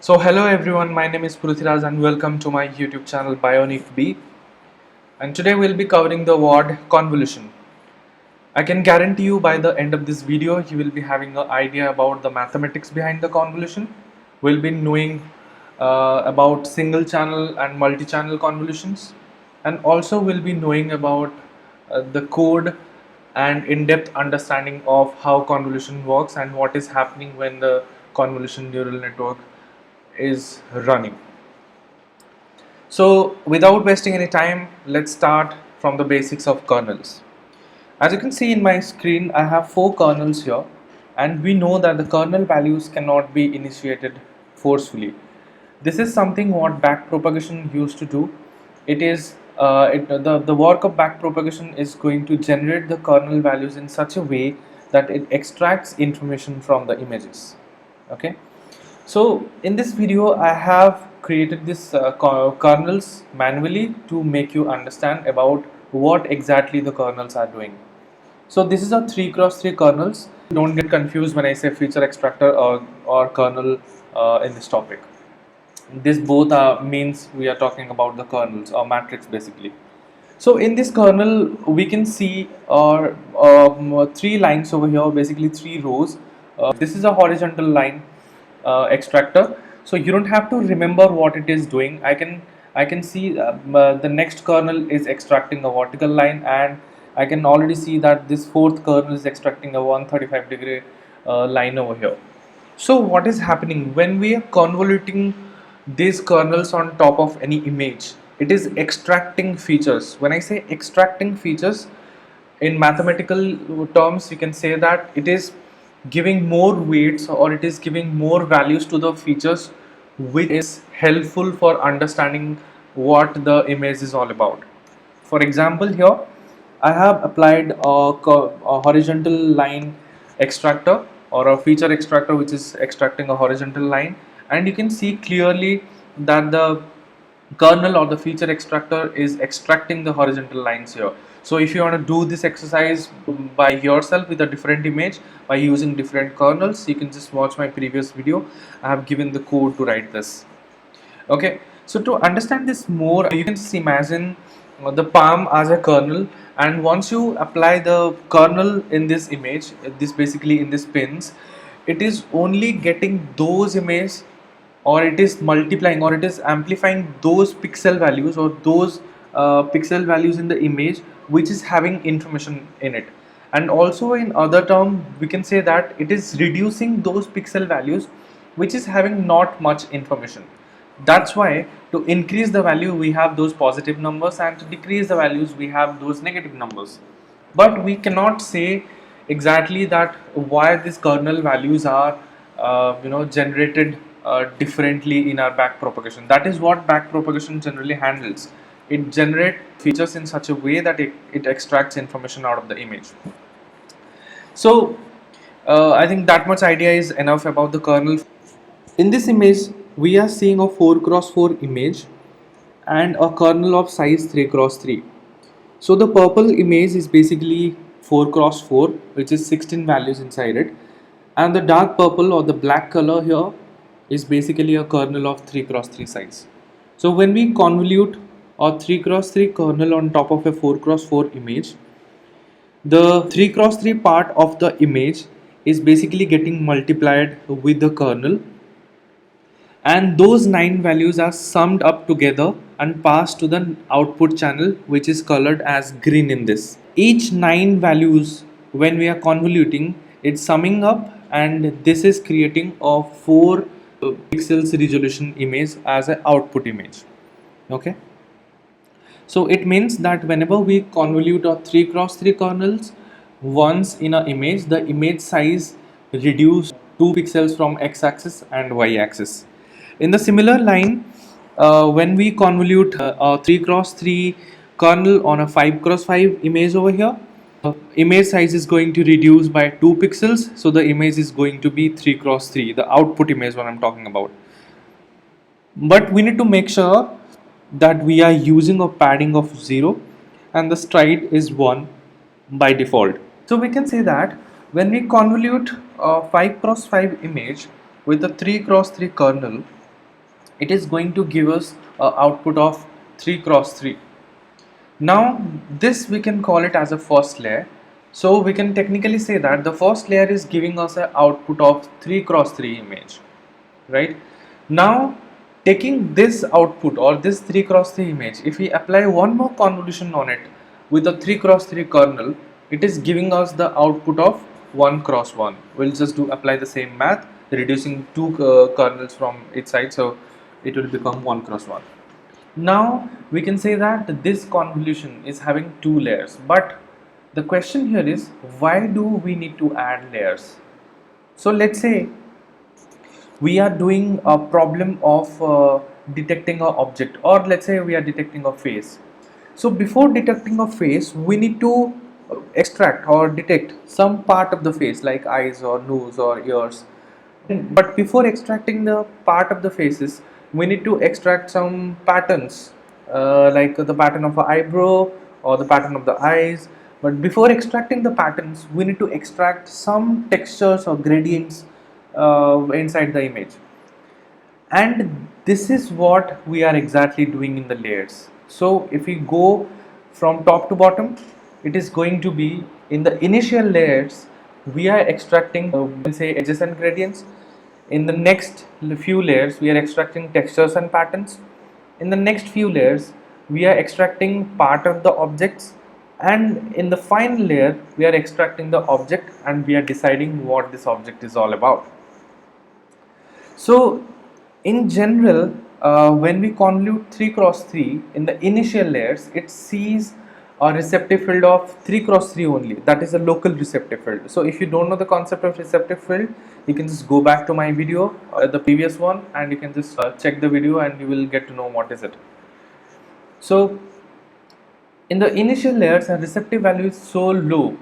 So hello everyone, my name is Prithviraj and welcome to my YouTube channel Bionic Bee. And today we'll be covering the word convolution. I can guarantee you by the end of this video you will be having an idea about the mathematics behind the convolution. We'll be knowing about single channel and multi-channel convolutions, and also we'll be knowing about the code and in-depth understanding of how convolution works and what is happening when the convolution neural network is running. So without wasting any time, let's start from the basics of kernels. As you can see in my screen, I have 4 kernels here, and we know that the kernel values cannot be initiated forcefully. This is something what backpropagation used to do. It is the work of backpropagation is going to generate the kernel values in such a way that it extracts information from the images. Okay. So in this video I have created this kernels manually to make you understand about what exactly the kernels are doing. So this is a 3x3 kernels. Don't get confused when I say feature extractor or kernel in this topic. This both means we are talking about the kernels or matrix basically. So in this kernel we can see 3 lines over here, basically 3 rows. This is a horizontal line extractor, so you don't have to remember what it is doing. I can see the next kernel is extracting a vertical line, and I can already see that this fourth kernel is extracting a 135-degree line over here. So what is happening when we are convoluting these kernels on top of any image? It is extracting features. When I say extracting features, in mathematical terms, you can say that it is giving more weights or it is giving more values to the features, which is helpful for understanding what the image is all about. For example, here I have applied a horizontal line extractor or a feature extractor which is extracting a horizontal line, and you can see clearly that the kernel or the feature extractor is extracting the horizontal lines here. So if you want to do this exercise by yourself with a different image by using different kernels, you can just watch my previous video. I have given the code to write this. Okay, so to understand this more, you can just imagine the palm as a kernel, and once you apply the kernel in this image, this basically in this pins, it is only getting those images, or it is multiplying or it is amplifying those pixel values or those pixel values in the image which is having information in it. And also in other term we can say that it is reducing those pixel values which is having not much information. That's why to increase the value we have those positive numbers, and to decrease the values we have those negative numbers. But we cannot say exactly that why these kernel values are generated differently in our backpropagation. That is what backpropagation generally handles. It generates features in such a way that it extracts information out of the image. So I think that much idea is enough about the kernel. In this image we are seeing a 4x4 image and a kernel of size 3x3. So the purple image is basically 4x4, which is 16 values inside it, and the dark purple or the black color here is basically a kernel of 3x3 size. So when we convolute a 3x3 kernel on top of a 4x4 image, the 3x3 part of the image is basically getting multiplied with the kernel, and those 9 values are summed up together and passed to the output channel, which is colored as green in this. Each 9 values, when we are convoluting, it's summing up, and this is creating a 4 pixels resolution image as an output image. Okay, so it means that whenever we convolute a 3x3 kernels once in an image, the image size reduce 2 pixels from x-axis and y-axis. In the similar line, when we convolute a 3x3 kernel on a 5x5 image over here, image size is going to reduce by 2 pixels, so the image is going to be 3x3, the output image what I'm talking about. But we need to make sure that we are using a padding of 0 and the stride is 1 by default. So we can say that when we convolute a 5x5 image with a 3x3 kernel, it is going to give us a output of 3 cross 3. Now this we can call it as a first layer. So we can technically say that the first layer is giving us an output of 3 cross 3 image, right? Now taking this output or this 3 cross 3 image, if we apply one more convolution on it with a 3 cross 3 kernel, it is giving us the output of 1 cross 1. We'll just apply the same math, reducing two kernels from each side, so it will become 1 cross 1. Now we can say that this convolution is having two layers, but the question here is, why do we need to add layers? So let's say we are doing a problem of detecting an object, or let's say we are detecting a face. So before detecting a face, we need to extract or detect some part of the face like eyes or nose or ears. But before extracting the part of the faces, we need to extract some patterns, like the pattern of an eyebrow or the pattern of the eyes. But before extracting the patterns, we need to extract some textures or gradients inside the image. And this is what we are exactly doing in the layers. So if we go from top to bottom, it is going to be in the initial layers we are extracting say edges and gradients. In the next few layers we are extracting textures and patterns. In the next few layers we are extracting part of the objects, and in the final layer we are extracting the object and we are deciding what this object is all about. So in general, when we convolute 3 cross 3 in the initial layers, it sees a receptive field of 3 cross 3 only. That is a local receptive field. So if you don't know the concept of receptive field, you can just go back to my video, the previous one, and you can just check the video and you will get to know what is it. So in the initial layers, a receptive value is so low.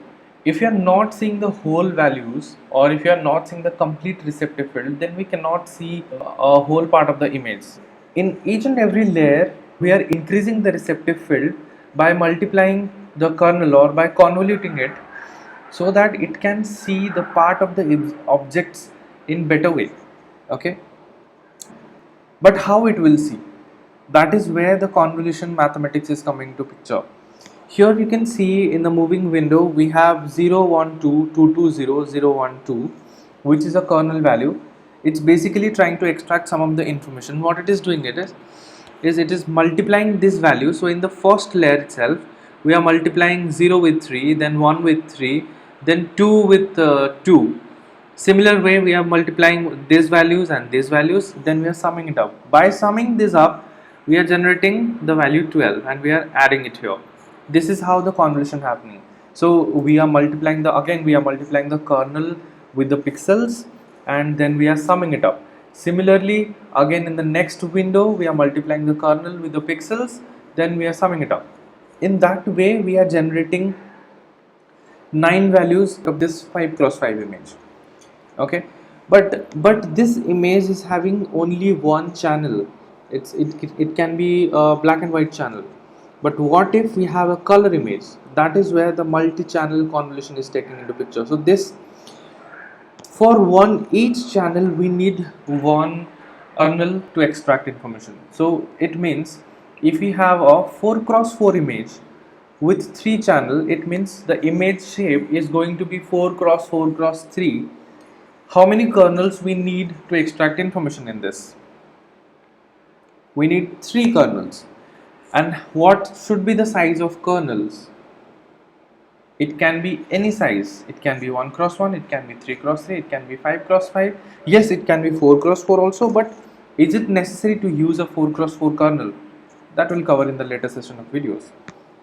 If you are not seeing the whole values, or if you are not seeing the complete receptive field, then we cannot see a whole part of the image. In each and every layer, we are increasing the receptive field by multiplying the kernel or by convoluting it, so that it can see the part of the objects in better way. Okay, but how it will see? That is where the convolution mathematics is coming to picture. Here you can see in the moving window we have 0, 1, 2, 2, 2, 0, 0, 1, 2, which is a kernel value. It's basically trying to extract some of the information. What it is doing is it is multiplying this value. So in the first layer itself, we are multiplying 0 with 3, then 1 with 3, then 2 with 2. Similar way we are multiplying these values and these values, then we are summing it up. By summing this up, we are generating the value 12 and we are adding it here. This is how the convolution happening. So we are multiplying the kernel with the pixels, and then we are summing it up. Similarly, again in the next window we are multiplying the kernel with the pixels, then we are summing it up. In that way we are generating 9 values of this 5 cross 5 image. Okay, but this image is having only one channel. It can be a black and white channel. But what if we have a color image? That is where the multi-channel convolution is taken into picture. So this, for each channel we need one kernel to extract information. So it means if we have a 4 cross 4 image with 3 channel, it means the image shape is going to be 4 cross 4 cross 3. How many kernels we need to extract information in this? We need 3 kernels. And what should be the size of kernels? It can be any size. It can be 1 cross 1, it can be 3 cross 3, it can be 5 cross 5. Yes, it can be 4 cross 4 also, but is it necessary to use a 4 cross 4 kernel? That will cover in the later session of videos.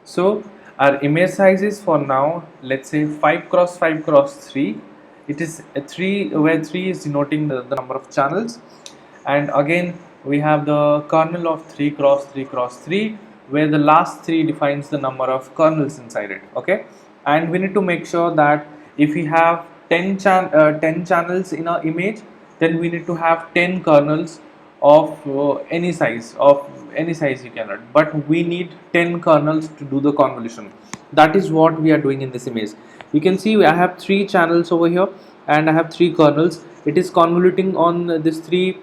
So our image size is for now, let's say 5 cross 5 cross 3. It is a 3, where 3 is denoting the number of channels, and again we have the kernel of 3 cross 3 cross 3, where the last 3 defines the number of kernels inside it. Okay, and we need to make sure that if we have 10 channels in our image, then we need to have 10 kernels of any size you cannot, but we need 10 kernels to do the convolution. That is what we are doing in this image. You can see I have 3 channels over here and I have 3 kernels. It is convoluting on this 3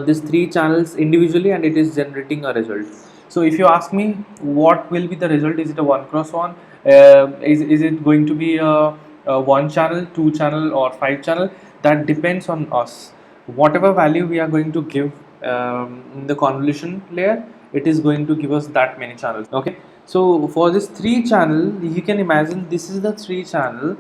these three channels individually, and it is generating a result. So if you ask me what will be the result, is it a 1 cross 1, is it going to be a 1 channel, 2 channel, or 5 channel? That depends on us. Whatever value we are going to give in the convolution layer, it is going to give us that many channels. Okay, so for this 3 channel, you can imagine this is the 3 channel,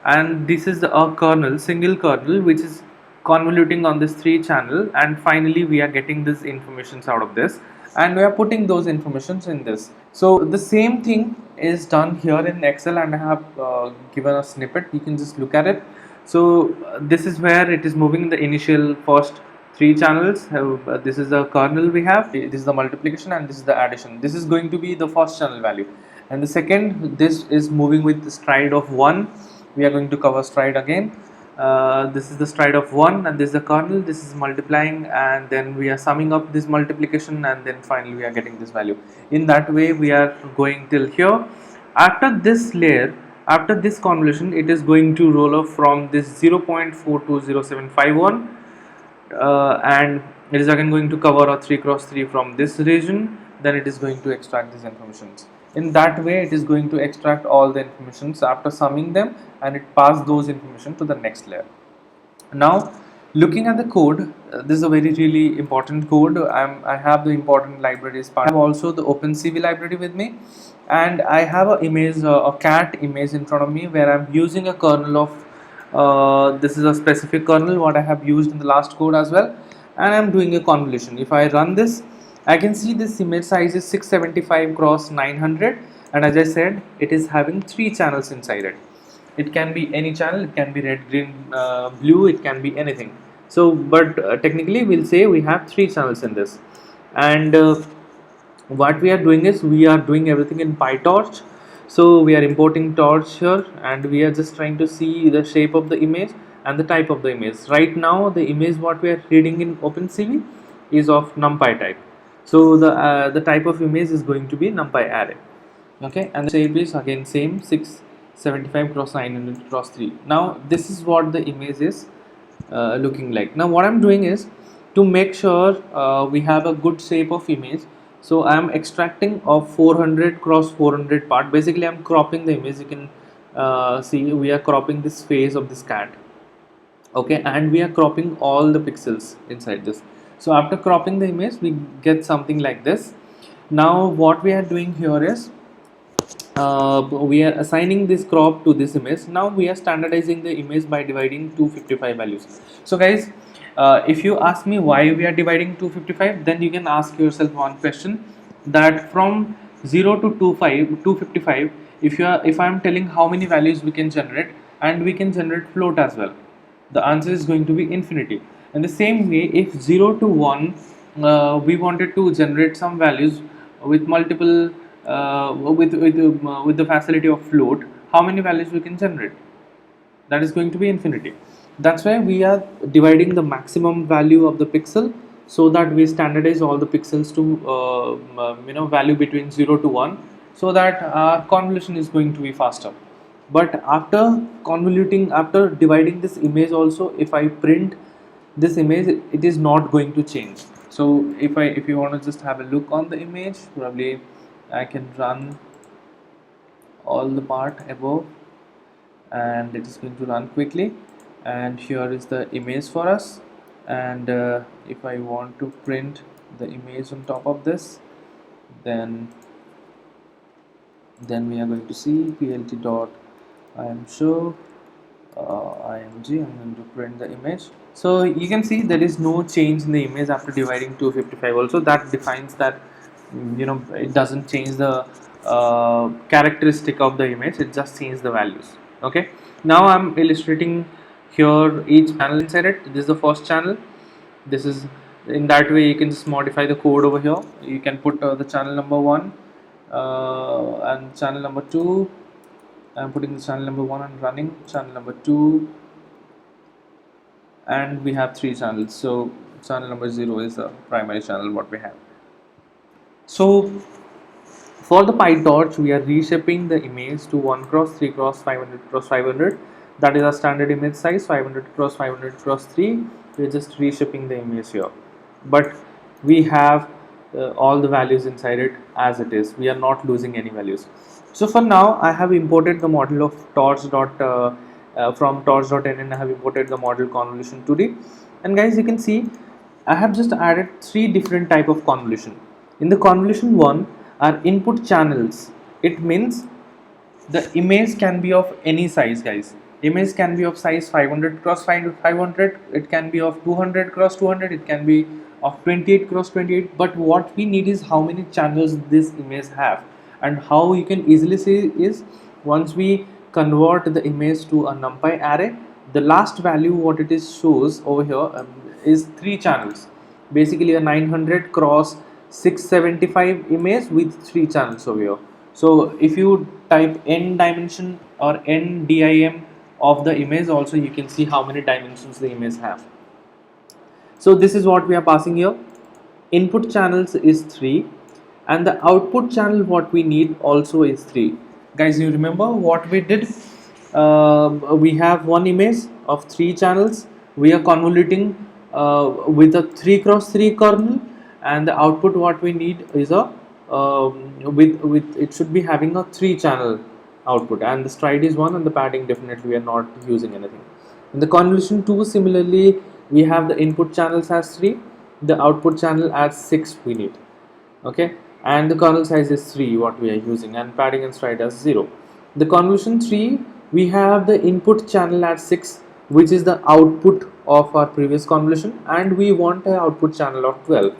and this is the kernel, single kernel, which is convoluting on this 3 channel, and finally we are getting this informations out of this, and we are putting those informations in this. So the same thing is done here in Excel, and I have given a snippet. You can just look at it. So this is where it is moving in the initial first 3 channels. This is the kernel we have, this is the multiplication, and this is the addition. This is going to be the first channel value, and the second, this is moving with the stride of 1. We are going to cover stride again. This is the stride of 1, and this is the kernel, this is multiplying, and then we are summing up this multiplication, and then finally we are getting this value. In that way we are going till here. After this layer, after this convolution, it is going to roll off from this 0.420751, and it is again going to cover a 3 cross 3 from this region. Then it is going to extract these informations. In that way it is going to extract all the informations after summing them, and it pass those information to the next layer. Now looking at the code, this is a very really important code. I have the important libraries part. I have also the OpenCV library with me, and I have a image, a cat image in front of me, where I'm using a kernel of this is a specific kernel what I have used in the last code as well, and I'm doing a convolution. If I run this, I can see this image size is 675 cross 900, and as I said, it is having 3 channels inside it. It can be any channel, it can be red, green, blue, it can be anything. So but technically we'll say we have 3 channels in this, and what we are doing is we are doing everything in PyTorch. So we are importing torch here, and we are just trying to see the shape of the image and the type of the image. Right now the image what we are reading in OpenCV is of NumPy type. So the type of image is going to be NumPy array. Okay, and the shape is again same, 675 cross 900 cross 3. Now this is what the image is looking like. Now what I'm doing is to make sure we have a good shape of image. So I am extracting of 400 cross 400 part. Basically I'm cropping the image. You can see we are cropping this face of this cat. Okay, and we are cropping all the pixels inside this. So after cropping the image, we get something like this. Now what we are doing here is we are assigning this crop to this image. Now we are standardizing the image by dividing 255 values. So guys, if you ask me why we are dividing 255, then you can ask yourself one question, that from 0 to 255, if I am telling how many values we can generate, and we can generate float as well, the answer is going to be infinity. In the same way, if 0 to 1 we wanted to generate some values with multiple with the facility of float, how many values we can generate? That is going to be infinity. That's why we are dividing the maximum value of the pixel, so that we standardize all the pixels to value between 0 to 1, so that our convolution is going to be faster. But after convoluting, after dividing this image also, if I print this image, it is not going to change. So if you want to just have a look on the image, probably I can run all the part above, and it is going to run quickly. And here is the image for us, and if I want to print the image on top of this, then we are going to see plt dot imshow img. I'm going to print the image. So you can see there is no change in the image after dividing 255 also. That defines that it doesn't change the characteristic of the image, it just changes the values. Okay, now I'm illustrating here each channel inside it. This is the first channel. This is, in that way you can just modify the code over here. You can put the channel number 1 and channel number 2. I'm putting the channel number 1 and running channel number 2, and we have 3 channels. So channel number 0 is the primary channel what we have. So for the PyTorch, we are reshaping the image to 1 cross 3 cross 500 cross 500. That is our standard image size, 500 cross 500 cross 3. We are just reshaping the image here. but we have all the values inside it as it is. We are not losing any values. So for now I have imported the model of from torch.nn. I have imported the model convolution 2D, and guys, you can see I have just added three different type of convolution. In the convolution 1 are input channels. It means the image can be of any size, guys. Image can be of size 500 cross 500, it can be of 200 cross 200, it can be of 28 cross 28, but what we need is how many channels this image have. And how you can easily see is, once we convert the image to a numpy array, the last value what it is shows over here is three channels, basically a 900 cross 675 image with three channels over here. So if you type n dimension or n dim of the image, also you can see how many dimensions the image have. So this is what we are passing here. Input channels is 3, and the output channel what we need also is 3. Guys, you remember what we did? We have one image of 3 channels. We are convoluting with a 3 cross 3 kernel, and the output what we need is a with it should be having a 3 channel output, and the stride is 1, and the padding definitely we are not using anything. In the convolution 2, similarly, we have the input channels as 3, the output channel as 6 we need. Okay, and the kernel size is 3 what we are using, and padding and stride as 0. The convolution 3, we have the input channel at 6, which is the output of our previous convolution, and we want an output channel of 12.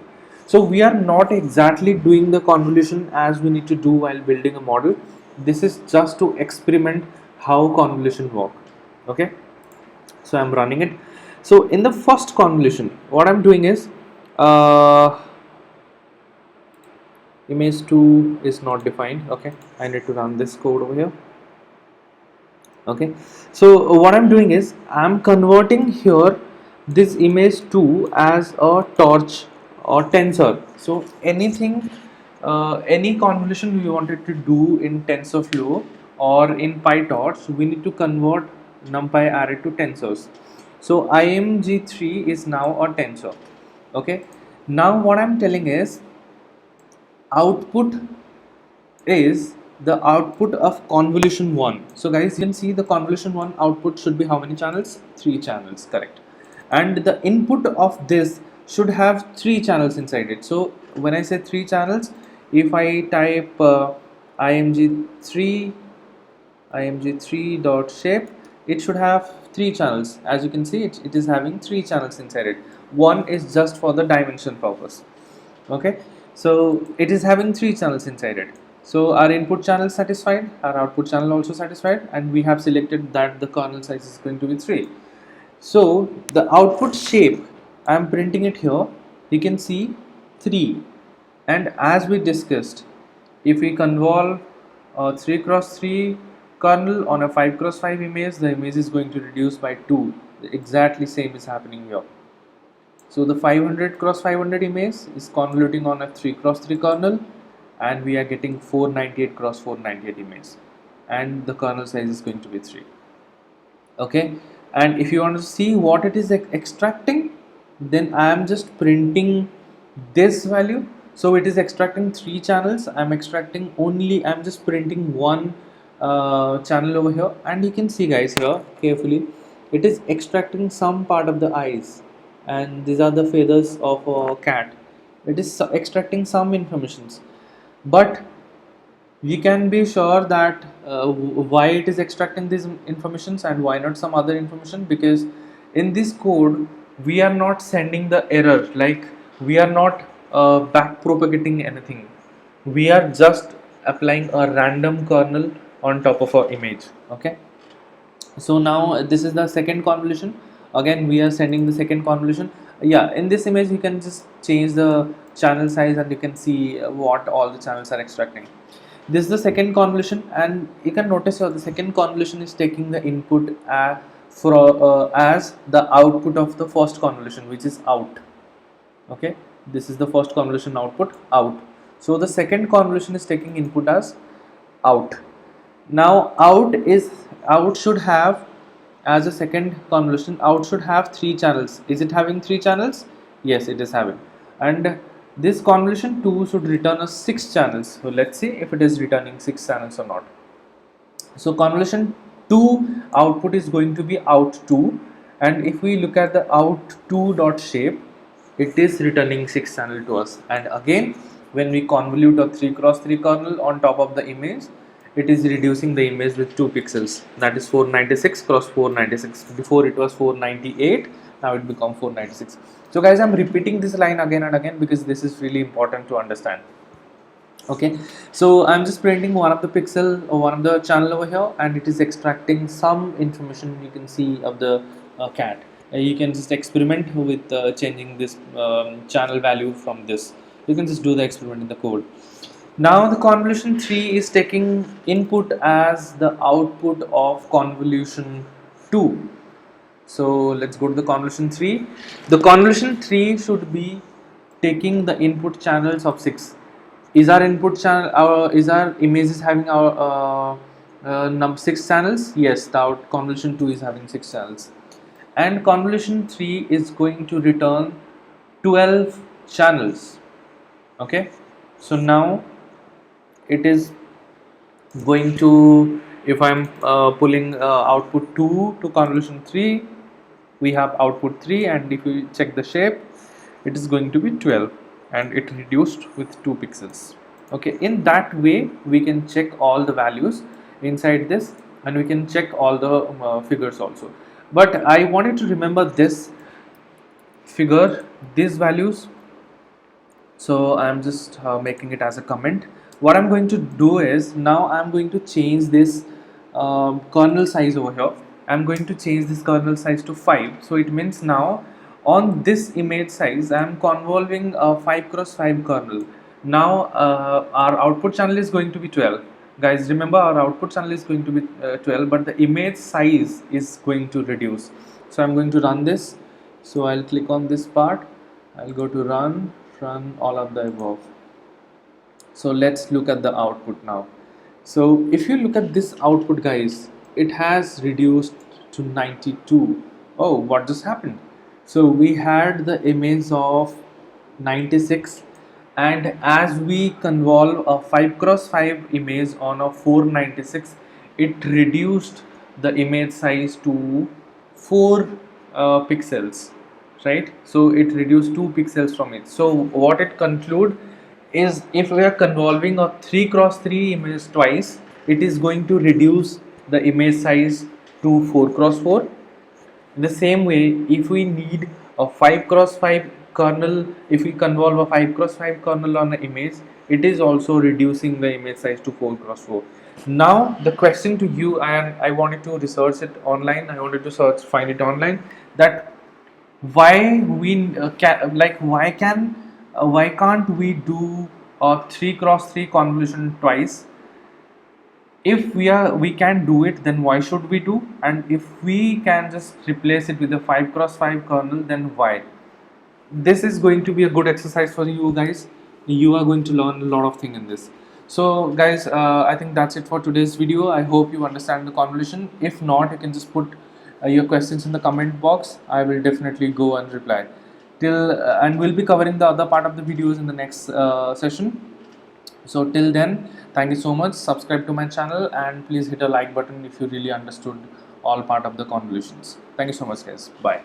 So we are not exactly doing the convolution as we need to do while building a model. This is just to experiment how convolution work. Okay, so I'm running it. So in the first convolution, what I'm doing is image 2 is not defined. Okay, I need to run this code over here. Okay, so what I'm doing is I'm converting here this image 2 as a torch or tensor. So anything, any convolution we wanted to do in TensorFlow or in PyTorch, we need to convert NumPy array to tensors. So img3 is now a tensor. Okay, now what I'm telling is output is the output of convolution 1. So guys, you can see the convolution 1 output should be how many channels? 3 channels, correct. And the input of this should have 3 channels inside it. So when I say 3 channels, if I type img3 dot shape, it should have 3 channels. As you can see, it is having 3 channels inside it. One is just for the dimension purpose. Okay, so it is having 3 channels inside it. So our input channel satisfied, our output channel also satisfied, and we have selected that the kernel size is going to be 3. So the output shape, I am printing it here. You can see 3, and as we discussed, if we convolve a 3 cross 3 kernel on a 5 cross 5 image, the image is going to reduce by 2. Exactly same is happening here. So the 500 cross 500 image is convoluting on a 3 cross 3 kernel, and we are getting 498 cross 498 image, and the kernel size is going to be 3. Okay, and if you want to see what it is extracting, then I am just printing this value. So it is extracting 3 channels. I'm just printing one channel over here, and you can see, guys, here carefully, it is extracting some part of the eyes, and these are the feathers of a cat. It is extracting some informations, but we can be sure that why it is extracting these informations and why not some other information, because in this code we are not sending the error, like we are not back propagating anything. We are just applying a random kernel on top of our image. Okay, so now this is the second convolution. Again, we are sending the second convolution. Yeah, in this image you can just change the channel size, and you can see what all the channels are extracting. This is the second convolution, and you can notice here the second convolution is taking the input as the output of the first convolution, which is out. Okay, this is the first convolution output, out. So the second convolution is taking input as out. Now out should have, as a second convolution, out should have 3 channels. Is it having 3 channels? Yes, it is having. and this convolution 2 should return us 6 channels. So let's see if it is returning 6 channels or not. So convolution 2 output is going to be out 2, and if we look at the out 2 dot shape, it is returning 6 channel to us. And again, when we convolute a 3 cross 3 kernel on top of the image, it is reducing the image with 2 pixels, that is 496 cross 496. Before it was 498, now it become 496. So guys, I'm repeating this line again and again because this is really important to understand. Okay, so I'm just printing one of the pixel or one of the channel over here, and it is extracting some information you can see of the cat. You can just experiment with changing this channel value from this. You can just do the experiment in the code. Now the convolution 3 is taking input as the output of convolution 2. So let's go to the convolution 3. The convolution 3 should be taking the input channels of 6. Is our input channel, is our images having our 6 channels? Yes, the convolution 2 is having 6 channels. And convolution 3 is going to return 12 channels. Okay, so now it is going to, if I'm pulling output 2 to convolution 3, we have output 3, and if you check the shape, it is going to be 12, and it reduced with 2 pixels. Okay, in that way we can check all the values inside this, and we can check all the figures also. But I wanted to remember this figure, these values, so I'm just making it as a comment. What I'm going to do is, now I'm going to change this kernel size over here. I'm going to change this kernel size to 5. So it means now on this image size I'm convolving a 5 cross 5 kernel. Now our output channel is going to be 12. Guys, remember, our output channel is going to be 12, but the image size is going to reduce. So I'm going to run this. So I'll click on this part, I'll go to run all of the above. So let's look at the output now. So if you look at this output, guys, it has reduced to 92. Oh, what just happened? So we had the image of 96, and as we convolve a 5 cross 5 image on a 496, it reduced the image size to 4 pixels, right? So it reduced 2 pixels from it. So what it conclude is, if we are convolving a 3 cross 3 image twice, it is going to reduce the image size to 4 cross 4. In the same way, if we need a 5 cross 5 kernel, if we convolve a 5 cross 5 kernel on an image, it is also reducing the image size to 4 cross 4. Now the question to you, and I wanted to research it online, I wanted to find it online, that why we why can't we do a 3 cross 3 convolution twice? If we can do it, then why should we do? And if we can just replace it with a 5 cross 5 kernel, then why? This is going to be a good exercise for you guys. You are going to learn a lot of things in this. So guys, I think that's it for today's video. I hope you understand the convolution. If not, you can just put your questions in the comment box. I will definitely go and reply. And we'll be covering the other part of the videos in the next session. So till then, thank you so much. Subscribe to my channel, and please hit a like button if you really understood all part of the convolutions. Thank you so much, guys. Bye.